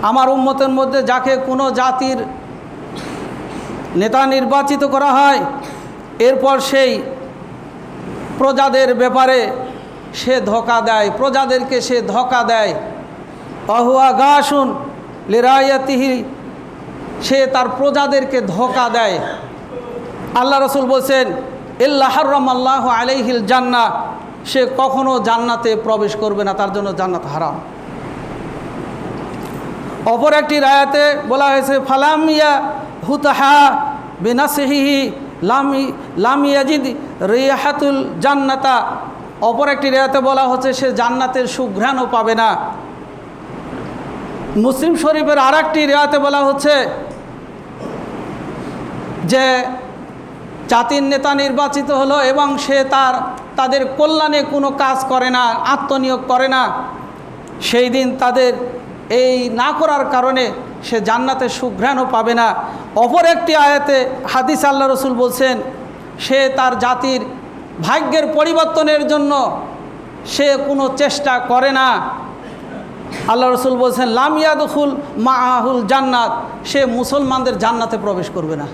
Speaker 1: আমার উম্মতের মধ্যে যাকে কোনো জাতির নেতা নির্বাচিত করা হয়, এরপর সেই প্রজাদের ব্যাপারে সে ধোঁকা দেয়, প্রজাদেরকে সে ধোঁকা দেয়, অহুয়া গাশুন লিরায়াতিহি, সে তার প্রজাদেরকে ধোঁকা দেয়। আল্লাহ রসুল বলছেন, ইল্লা হারামাল্লাহু আলাইহিল জান্নাহ, সে কখনো জান্নাতে প্রবেশ করবে না, তার জন্য জান্নাত হারাম। অপর একটি রায়াতে বলা হয়েছে ফালামিয়া হুতাহা বিনাসিহি লাম ইয়াজিদ রিয়াহাতুল জান্নাতা। অপর একটি রায়াতে বলা হচ্ছে সে জান্নাতের সুঘ্রাণও পাবে না। মুসলিম শরীফের আর একটি রায়াতে বলা হচ্ছে যে জাতির নেতা নির্বাচিত হলো এবং সে তাদের কল্যাণে কোনো কাজ করে না, আত্মনিয়োগ করে না, সেই দিন তাদের এই না করার কারণে সে জান্নাতের সুঘ্রাণও পাবে না। অপর একটি আয়াতে হাদিস আল্লাহ রসুল বলছেন সে তার জাতির ভাগ্যের পরিবর্তনের জন্য সে কোনো চেষ্টা করে না। আল্লাহ রসুল বলছেন লাম ইয়াদখুল মাআহুল জান্নাত, সে মুসলমানদের জান্নাতে প্রবেশ করবে না।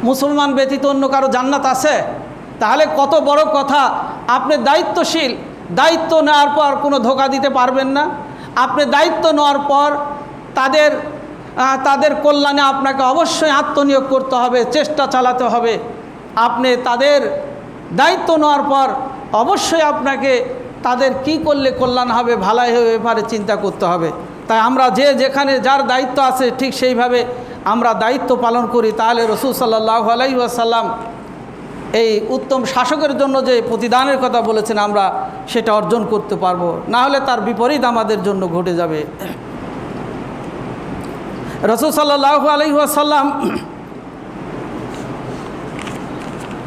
Speaker 1: মুসলমান ব্যতীত অন্য কারো জান্নাত আছে? তাহলে কত বড় কথা। আপনি দায়িত্বশীল, দায়িত্ব নেওয়ার পর কোনো ধোঁকা দিতে পারবেন না। আপনি দায়িত্ব নেওয়ার পর তাদের কল্যাণে আপনাকে অবশ্যই আত্মনিয়োগ করতে হবে, চেষ্টা চালাতে হবে। আপনি তাদের দায়িত্ব নেওয়ার পর অবশ্যই আপনাকে তাদের কি করলে কল্যাণ হবে, ভালাই হবে, এবারে চিন্তা করতে হবে। তাই আমরা যেখানে যার দায়িত্ব আছে ঠিক সেইভাবে আমরা দায়িত্ব পালন করি, তাহলে রসুল সাল্লাল্লাহু আলাইহি ওয়াসাল্লাম এই উত্তম শাসকের জন্য যে প্রতিদানের কথা বলেছেন আমরা সেটা অর্জন করতে পারবো, না হলে তার বিপরীত আমাদের জন্য ঘটে যাবে। রসুল সাল্লাল্লাহু আলাইহি ওয়াসাল্লাম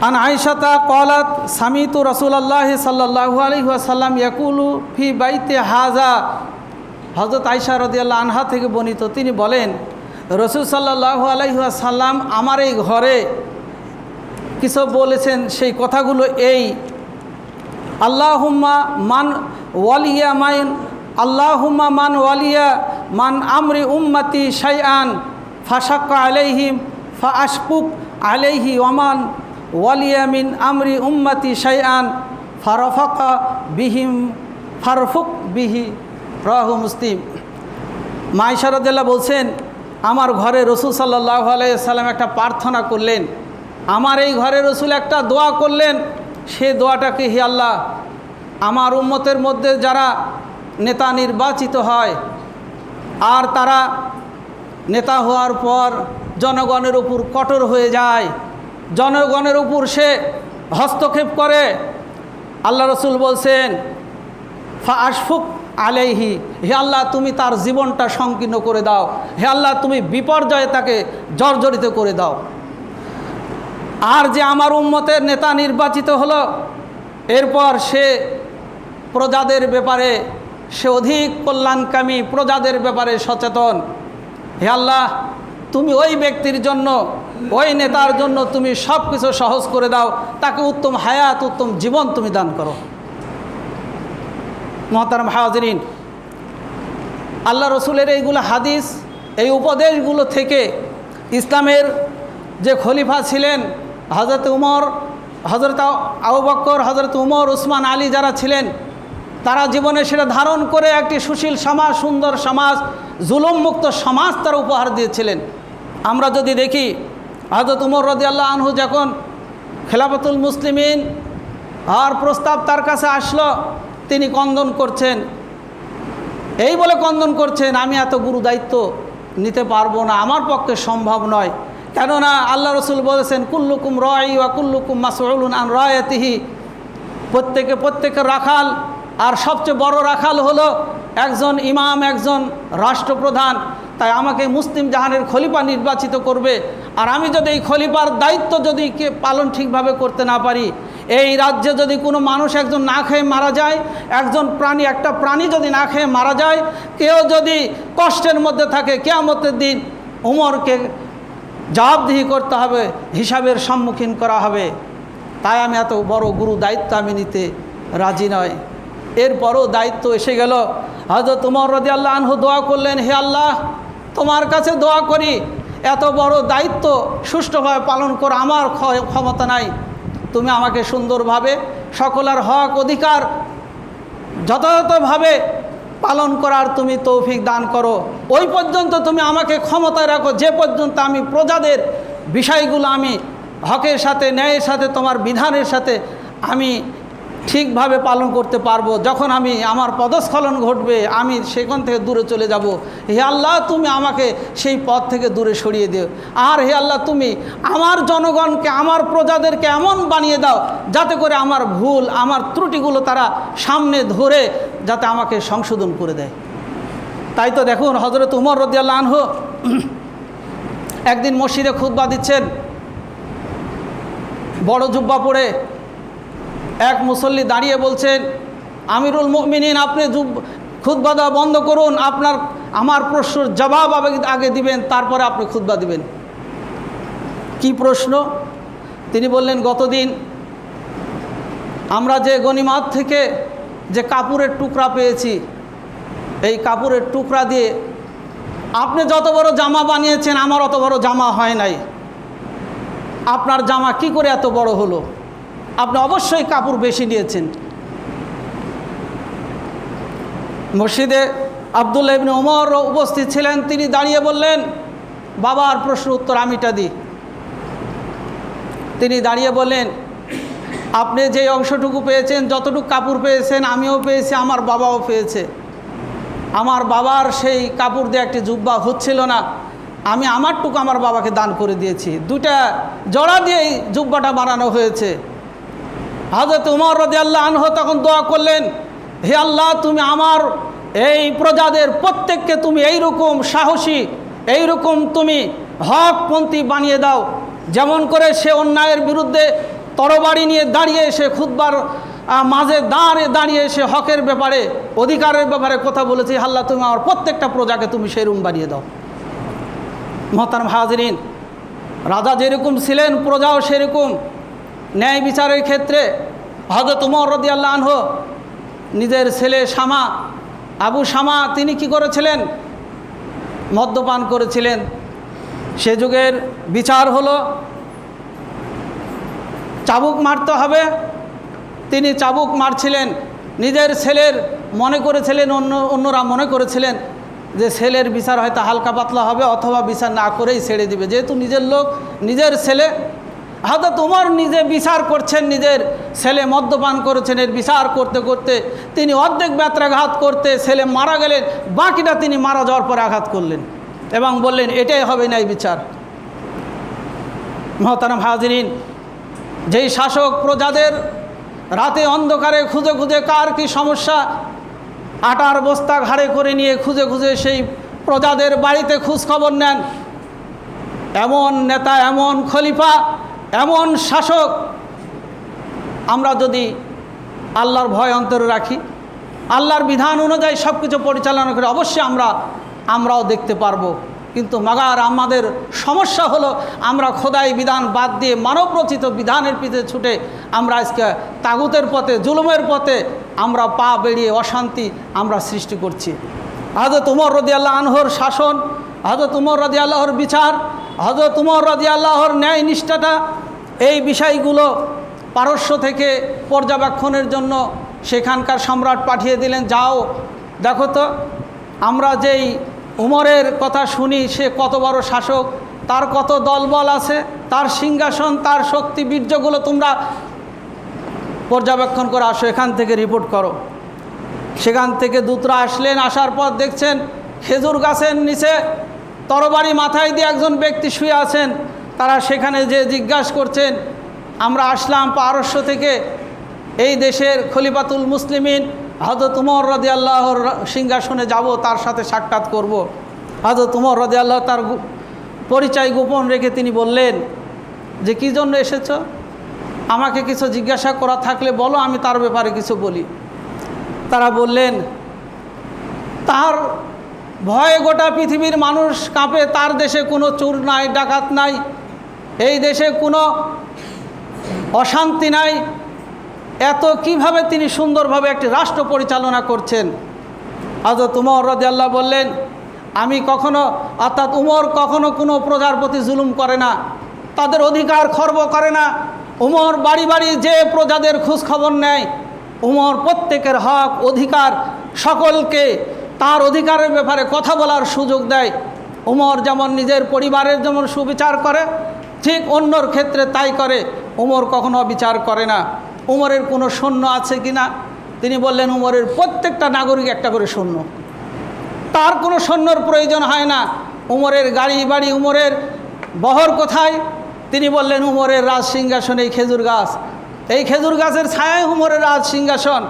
Speaker 1: আন আয়েশাতা ক্বালাত সামিতু রাসূলুল্লাহি সাল্লাল্লাহু আলাইহি ওয়াসাল্লাম ইয়াকুলু ফি বাইতি হাযা। হযরত আয়েশা রাদিয়াল্লাহু আনহা থেকে বর্ণিত, তিনি বলেন রসুল সাল্লাল্লাহু আলাইহি ওয়াসাল্লাম আমার এই ঘরে কিছু বলেছেন, সেই কথাগুলো এই আল্লাহুম্মা মান ওয়ালিয়া মান আমরি উম্মতি শাইআন ফাশাক্কা আলাইহিম ফাআশকুক আলাইহি ওয়ামান ওয়ালিয়া মিন আমরি উম্মতি শাইআন ফারফাকা বিহিম ফারফুক বিহি। রাহু মুসলিম। মা আয়েশা রাদিয়াল্লাহু বলছেন আমার ঘরে রসুল সাল্লাল্লাহু আলাইহি ওয়াসাল্লাম একটা প্রার্থনা করলেন, আমার এই ঘরে রসুল একটা দোয়া করলেন। সে দোয়াটাকে, হে আল্লাহ, আমার উম্মতের মধ্যে যারা নেতা নির্বাচিত হয় আর তারা নেতা হওয়ার পর জনগণের উপর কঠোর হয়ে যায়, জনগণের উপর সে হস্তক্ষেপ করে, আল্লাহ রসুল বলছেন ফাআশফুক আলাইহি, হে আল্লাহ তুমি তার জীবনটা সংকীর্ণ করে দাও, হে আল্লাহ তুমি বিপর্যয়ে তাকে জর্জরিত করে দাও। আর যে আমার উম্মতের নেতা নির্বাচিত হলো, এরপর সে প্রজাদের ব্যাপারে সে অধিক কল্যাণকামী, প্রজাদের ব্যাপারে সচেতন, হে আল্লাহ তুমি ওই ব্যক্তির জন্য, ওই নেতার জন্য তুমি সব কিছু সহজ করে দাও, তাকে উত্তম হায়াত, উত্তম জীবন তুমি দান করো। মুহতারাম হাজিরিন, আল্লাহ রসুলের এইগুলো হাদিস, এই উপদেশগুলো থেকে ইসলামের যে খলিফা ছিলেন হযরত উমর, হযরত আবু বকর, হযরত উমর, উসমান, আলী যারা ছিলেন, তারা জীবনে সেটা ধারণ করে একটি সুশীল সমাজ, সুন্দর সমাজ, জুলুম মুক্ত সমাজ তারা উপহার দিয়েছিলেন। আমরা যদি দেখি হযরত উমর রাদিয়াল্লাহু আনহু যখন খেলাফতুল মুসলিমিন আর প্রস্তাব তার কাছে আসলো, তিনি কন্দন করছেন, এই বলে কন্দন করছেন আমি এত গুরু দায়িত্ব নিতে পারবো না, আমার পক্ষে সম্ভব নয়। কেননা আল্লাহ রসুল বলেছেন কুল্লুকুম রাই ওয়া কুল্লুকুম মাসউলুন আন রায়াতিহি, প্রত্যেকের রাখাল, আর সবচেয়ে বড় রাখাল হলো একজন ইমাম, একজন রাষ্ট্রপ্রধান। তাই আমাকে মুসলিম জাহানের খলিফা নির্বাচিত করবে, আর আমি যদি এই খলিফার দায়িত্ব যদি পালন ঠিকভাবে করতে না পারি, এই রাজ্যে যদি কোনো মানুষ একজন না খেয়ে মারা যায়, একজন প্রাণী, একটা প্রাণী যদি না খেয়ে মারা যায়, কেউ যদি কষ্টের মধ্যে থাকে, কিয়ামতের দিন উমরকে জবাবদিহি করতে হবে, হিসাবের সম্মুখীন করা হবে। তাই আমি এত বড় গুরু দায়িত্ব আমি নিতে রাজি নয়। এরপরও দায়িত্ব এসে গেল, হযরত উমর রাদিয়াল্লাহু আনহু দোয়া করলেন, হে আল্লাহ তোমার কাছে দোয়া করি এত বড় দায়িত্ব সুষ্ঠুভাবে পালন করা আমার ক্ষমতা নাই, তুমি আমাকে সুন্দরভাবে সকলের হক অধিকার যথাযথভাবে পালন করার তুমি তৌফিক দান করো। ওই পর্যন্ত তুমি আমাকে ক্ষমতায় রাখো, যে পর্যন্ত আমি প্রজাদের বিষয়গুলো আমি হকের সাথে, ন্যায়ের সাথে, তোমার বিধানের সাথে আমি ঠিকভাবে পালন করতে পারবো। যখন আমি আমার পদস্খলন ঘটবে আমি সেখান থেকে দূরে চলে যাব। হে আল্লাহ, তুমি আমাকে সেই পথ থেকে দূরে সরিয়ে দিও। আর হে আল্লাহ, তুমি আমার জনগণকে, আমার প্রজাদেরকে এমন বানিয়ে দাও যাতে করে আমার ভুল, আমার ত্রুটিগুলো তারা সামনে ধরে যাতে আমাকে সংশোধন করে দেয়। তাই তো দেখুন, হযরত উমর রাদিয়াল্লাহু আনহু একদিন মসজিদে খুতবা দিচ্ছেন, বড় জুব্বা পরে এক মুসল্লি দাঁড়িয়ে বলছেন, আমিরুল মুমিনিন, আপনি খুতবা দেওয়া বন্ধ করুন, আমার প্রশ্নের জবাব আগে দিবেন, তারপরে আপনি খুতবা দিবেন। কি প্রশ্ন? তিনি বললেন, গতদিন আমরা যে গনিমত থেকে যে কাপড়ের টুকরা পেয়েছি, এই কাপড়ের টুকরা দিয়ে আপনি যত বড় জামা বানিয়েছেন আমার অত বড় জামা হয় নাই। আপনার জামা কি করে এত বড় হলো? আপনি অবশ্যই কাপড় বেশি নিয়েছেন। মসজিদে আব্দুল্লাহ ইবনে ওমর উপস্থিত ছিলেন। তিনি দাঁড়িয়ে বললেন, বাবার প্রশ্নের উত্তর আমিটা দিই। তিনি দাঁড়িয়ে বললেন, আপনি যে অংশটুকু পেয়েছেন, যতটুকু কাপড় পেয়েছেন আমিও পেয়েছি, আমার বাবাও পেয়েছে। আমার বাবার সেই কাপড় দিয়ে একটি জুব্বা হচ্ছিল না, আমি আমারটুকু আমার বাবাকে দান করে দিয়েছি। দুটা জড়া দিয়েই জুব্বাটা বানানো হয়েছে। হযরত উমর রাদিয়াল্লাহু আনহু তখন দোয়া করলেন, হে আল্লাহ, তুমি আমার এই প্রজাদের প্রত্যেককে তুমি এইরকম সাহসী, এইরকম তুমি হকপন্থী বানিয়ে দাও, যেমন করে সে অন্যায়ের বিরুদ্ধে তরবারি নিয়ে দাঁড়িয়ে সে খুতবার মাঝে দাঁড়িয়ে সে হকের ব্যাপারে, অধিকারের ব্যাপারে কথা বলেছে। আল্লাহ, তুমি আমার প্রত্যেকটা প্রজাকে তুমি সেরকম বানিয়ে দাও। মুহতারাম হাজিরিন, রাজা যেরকম ছিলেন প্রজাও সেরকম। ন্যায় বিচারের ক্ষেত্রে হযরত উমর রাদিয়াল্লাহু আনহু নিজের ছেলে আবু শামা তিনি কি করেছিলেন? মদ্যপান করেছিলেন। সে যুগের বিচার হলো চাবুক মারতে হবে। তিনি চাবুক মারছিলেন। নিজের ছেলের মনে করেছিলেন, অন্যরা মনে করেছিলেন যে ছেলের বিচার হয়তো হালকা পাতলা হবে, অথবা বিচার না করেই ছেড়ে দিবে, যেহেতু নিজের লোক, নিজের ছেলে। হযরত উমর নিজে বিচার করছেন, নিজের ছেলে মদ্যপান করেছেন, এর বিচার করতে করতে তিনি অর্ধেক ব্যত্রাঘাত করতে ছেলে মারা গেলেন, বাকিটা তিনি মারা যাওয়ার পরে আঘাত করলেন এবং বললেন, এটাই হবে ন্যায় বিচার। মুহতারাম হাজিরিন, যেই শাসক প্রজাদের রাতে অন্ধকারে খুঁজে খুঁজে কার কি সমস্যা, আটার বস্তা ঘাড়ে করে নিয়ে খুঁজে খুঁজে সেই প্রজাদের বাড়িতে খোঁজ খবর নেন, এমন নেতা, এমন খলিফা, এমন শাসক আমরা যদি আল্লাহর ভয় অন্তরে রাখি, আল্লাহর বিধান অনুযায়ী সব কিছু পরিচালনা করে, অবশ্যই আমরাও দেখতে পারবো। কিন্তু মাগার আমাদের সমস্যা হলো আমরা খোদাই বিধান বাদ দিয়ে মানবরচিত বিধানের পিছনে ছুটে আমরা আজকে তাগুতের পথে, জুলুমের পথে আমরা পা বেরিয়ে অশান্তি আমরা সৃষ্টি করছি। হযরত উমর রাদিয়াল্লাহু আনহুর শাসন, হযরত উমর রাদিয়াল্লাহুর বিচার, হযরত উমর রাদিয়াল্লাহুর ন্যায় নিষ্ঠাটা, এই বিষয়গুলো পারস্য থেকে পর্যবেক্ষণের জন্য সেখানকার সম্রাট পাঠিয়ে দিলেন, যাও দেখো তো আমরা যেই উমরের কথা শুনি সে কত বড় শাসক, তার কত দলবল আছে, তার সিংহাসন, তার শক্তি বীর্যগুলো তোমরা পর্যবেক্ষণ করে আসো, এখান থেকে রিপোর্ট করো। সেখান থেকে দূতরা আসলেন। আসার পর দেখছেন খেজুর গাছের নিচে তরবারি মাথায় দিয়ে একজন ব্যক্তি শুয়ে আছেন। তারা সেখানে যে জিজ্ঞাসা করছেন, আমরা আসলাম পারস্য থেকে, এই দেশের খলিফাতুল মুসলিমিন হযরত উমর রাদিয়াল্লাহুর সিংহাসনে যাব, তার সাথে সাক্ষাৎ করব। হযরত উমর রাদিয়াল্লাহু তার পরিচয় গোপন রেখে তিনি বললেন যে, কী জন্য এসেছো? আমাকে কিছু জিজ্ঞাসা করা থাকলে বলো, আমি তার ব্যাপারে কিছু বলি। তারা বললেন, তার ভয়ে গোটা পৃথিবীর মানুষ কাঁপে, তার দেশে কোনো চোর নাই, ডাকাত নাই, এই দেশে কোনো অশান্তি নাই, এত কিভাবে তিনি সুন্দরভাবে একটি রাষ্ট্র পরিচালনা করছেন? হযরত উমর রাদিয়াল্লাহু বললেন, আমি কখনো, অর্থাৎ উমর কখনো কোনো প্রজার প্রতি জুলুম করে না, তাদের অধিকার খর্ব করে না। উমর বাড়ি বাড়ি যে প্রজাদের খোঁজ খবর নেয়, উমর প্রত্যেকের হক অধিকার সকলকে তার অধিকারের ব্যাপারে কথা বলার সুযোগ দেয়। উমর যেমন নিজের পরিবারের যেমন সুবিচার করে, ঠিক অন্যর ক্ষেত্রে তাই করে। উমর কখনো বিচার করে না। উমরের কোনো সৈন্য আছে কি না? তিনি বললেন, উমরের প্রত্যেকটা নাগরিক একটা করে সৈন্য, তার কোনো সৈন্যর প্রয়োজন হয় না। উমরের গাড়ি বাড়ি, উমরের বহর কোথায়? তিনি বললেন, উমরের রাজ সিংহাসন এই খেজুর গাছ, এই খেজুর গাছের ছায়ায় উমরের রাজ সিংহাসন।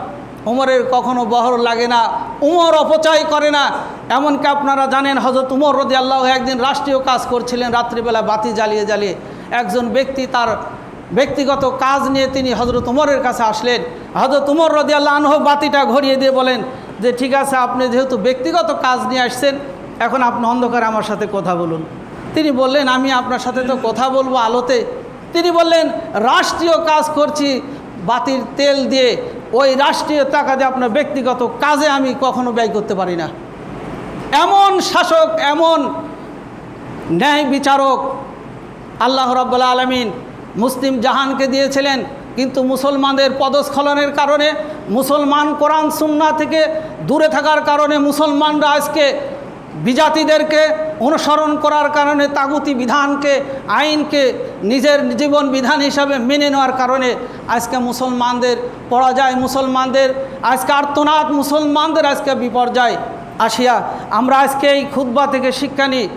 Speaker 1: উমরের কখনো বহর লাগে না, উমর অপচয় করে না। এমনকি আপনারা জানেন, হযরত উমর রাদিয়াল্লাহু একদিন রাষ্ট্রীয় কাজ করছিলেন, রাত্রিবেলা বাতি জ্বালিয়ে জ্বালিয়ে একজন ব্যক্তি তার ব্যক্তিগত কাজ নিয়ে তিনি হযরত উমরের কাছে আসলেন। হযরত উমর রাদিয়াল্লাহু আনহু বাতিটা ঘুরিয়ে দিয়ে বলেন যে, ঠিক আছে, আপনি যেহেতু ব্যক্তিগত কাজ নিয়ে আসছেন, এখন আপনি অন্ধকারে আমার সাথে কথা বলুন। তিনি বললেন, আমি আপনার সাথে তো কথা বলবো আলোতে। তিনি বললেন, রাষ্ট্রীয় কাজ করছি বাতির তেল দিয়ে, ওই রাষ্ট্রীয় টাকা দিয়ে আপনার ব্যক্তিগত কাজে আমি কখনো ব্যয় করতে পারি না। এমন শাসক, এমন ন্যায় বিচারক আল্লাহ রাব্বুল আলামিন মুসলিম জাহানকে দিয়েছিলেন। কিন্তু মুসলমানদের পদস্খলনের কারণে, মুসলমান কোরআন সুন্নাহ থেকে দূরে থাকার কারণে, মুসলমানরা আজকে বিজাতিদেরকে অনুসরণ করার কারণে, তাগুতি বিধানকে, আইনকে নিজের জীবন বিধান হিসাবে মেনে নেওয়ার কারণে আজকে মুসলমানদের পরাজয়, মুসলমানদের আজকে আর্তনাদ, মুসলমানদের আজকে বিপর্যয় আসিয়া। আমরা আজকে এই খুতবা থেকে শিক্ষা নিই,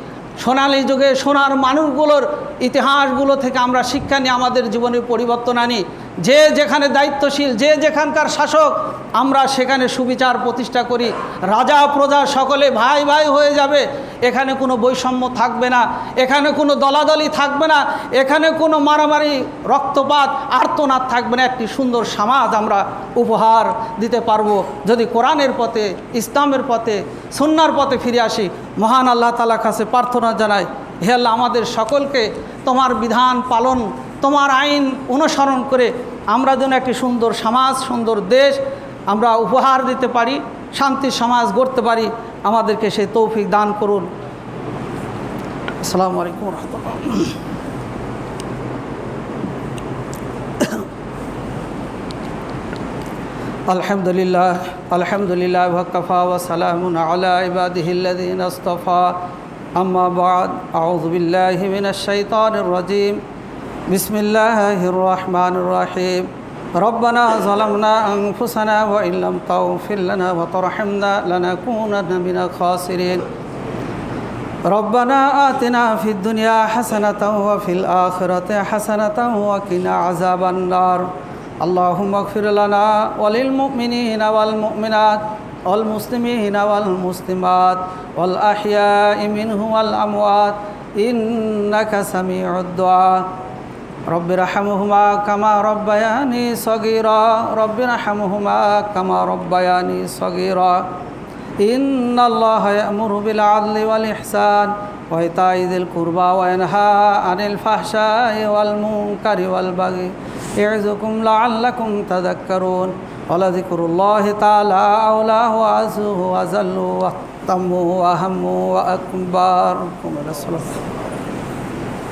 Speaker 1: সোনালী যুগে সোনার মানুষগুলোর ইতিহাসগুলো থেকে আমরা শিক্ষা নিয়ে আমাদের জীবনের পরিবর্তন আনি। যে যেখানে দায়িত্বশীল, যে যেখানকার শাসক, আমরা সেখানে সুবিচার প্রতিষ্ঠা করি। রাজা প্রজা সকলে ভাই ভাই হয়ে যাবে, এখানে কোনো বৈষম্য থাকবে না, এখানে কোনো দলাদলি থাকবে না, এখানে কোনো মারামারি, রক্তপাত, আর্তনাদ থাকবে না। একটি সুন্দর সমাজ আমরা উপহার দিতে পারবো যদি কোরআনের পথে, ইসলামের পথে, সুন্নাহর পথে ফিরে আসি। মহান আল্লাহ তাআলার কাছে প্রার্থনা জানাই, হে আল্লাহ, আমাদের সকলকে তোমার বিধান পালন, তোমার আইন অনুসরণ করে আমরা যেন একটি সুন্দর সমাজ, সুন্দর দেশ আমরা উপহার দিতে পারি, শান্তির সমাজ গড়তে পারি। আমাদেরকে সেই তৌফিক দান করুন। আসসালামু আলাইকুম ওয়া রাহমাতুল্লাহ। আলহামদুলিল্লাহ, আলহামদুলিল্লাহ ওয়া কাফা ওয়া সালামুন আলা ইবাদিহিল্লাযীনা ইসতাফা। আম্মা বা'দ, আউযু বিল্লাহি মিনাশ শাইতানির রাজীম। বিসমিল্লাহির রহমানির রহিম। রব্বানা যালামনা আনফুসানা ওয়া ইল্লাম তাগফির লানা ওয়া তারহামনা লানাকুনান্না মিনাল খাসিরিন। রব্বানা আতিনা ফিদ দুনিয়া হাসানাতাও ওয়া ফিল আখিরাতি হাসানাতাও ওয়া কিনা আযাবান নার। আল্লাহুম্মা ইগফির লানা ওয়া লিল মুমিনিনা ওয়াল মুমিনাত ওয়াল মুসলিমিনা ওয়াল মুসলিমাত ওয়াল আহইয়াই মিনহুম ওয়াল আমওয়াত ইন্নাকা সামিউদ দুআ। রব্বিরহামহুমা কামা রব্বায়ানি সগীরা, রব্বিরহামহুমা কামা রব্বায়ানি সগীরা। ইন্নাল্লাহা ইয়া'মুরু বিল আদলি ওয়াল ইহসান ওয়া ইতা'i যিল কুরবা ওয়া ইয়ানহা আনিল ফাহশাই ওয়াল মুনকারি ওয়াল বাগি ইয়া'যুকুম লা'আল্লাকুম তাযাক্কারুন। ওয়া লাযিকরুল্লাহি তাআলা আওলা ওয়া আযু ওয়া জাল্লু ওয়া তাম্মু ওয়া হাম্মু ওয়া আকবার।